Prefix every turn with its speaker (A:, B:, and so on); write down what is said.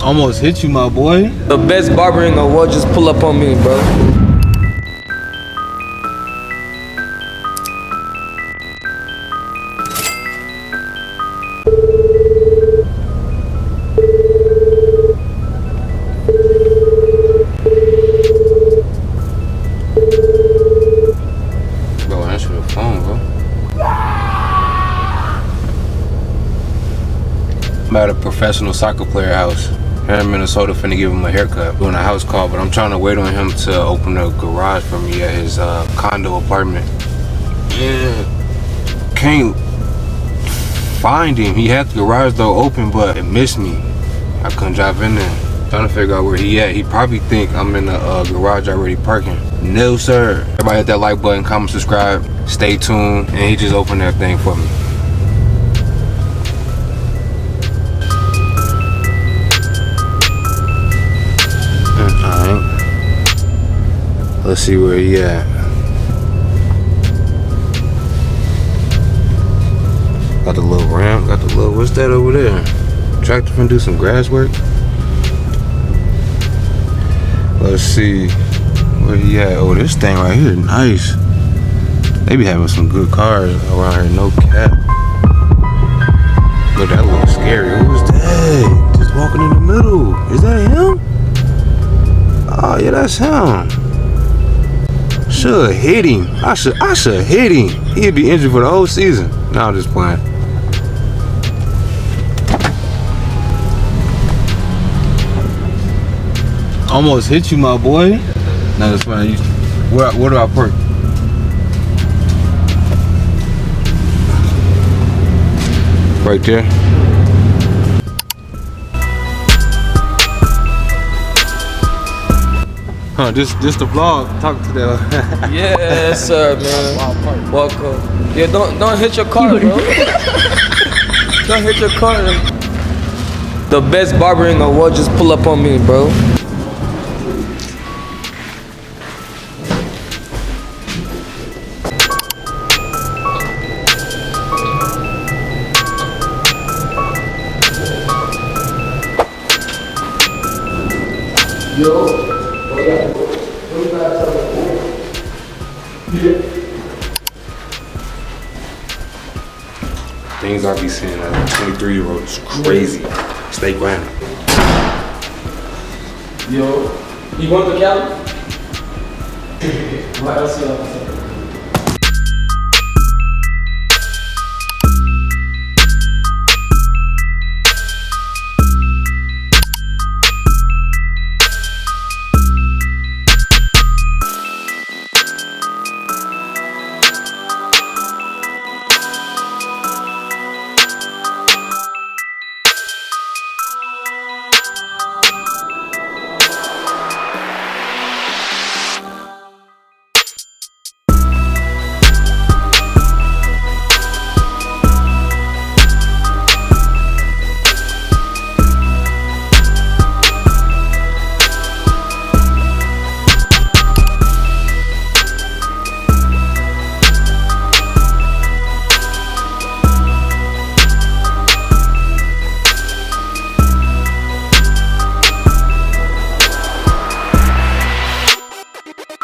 A: Almost hit you, my boy.
B: The best barber in the world just pull up on me, bro.
A: Bro, answer the phone, bro. I'm at a professional soccer player house here in Minnesota, finna give him a haircut. Doing a house call, but I'm trying to wait on him to open a garage for me at his condo apartment. Yeah, can't find him. He had the garage door open, but it missed me. I couldn't drive in there. Trying to figure out where he at. He probably think I'm in the garage already parking. No, sir. Everybody hit that like button, comment, subscribe, stay tuned, and he just opened that thing for me. Alright. Let's see where he at. Got the little ramp, got the little, what's that over there? Tractor finna do some grass work. Let's see where he at. Oh, this thing right here, nice. They be having some good cars around here, no cap. Look, that looks scary. Who's that? Just walking in the middle. Is that him? Oh yeah, that's him. Should hit him. I should hit him. He'd be injured for the whole season. No, I'm just playing. Almost hit you, my boy. No, that's fine. Where do I park? Right there. Huh, this the vlog. Talk to them.
B: Yes, sir, man. Welcome. Yeah, don't hit your car, bro. Don't hit your car. The best barber in the world just pull up on me, bro. Yo.
A: Things I be seeing as a 23-year-old is crazy. Stay grounded.
B: Yo, you want the Cali? What else you have to say?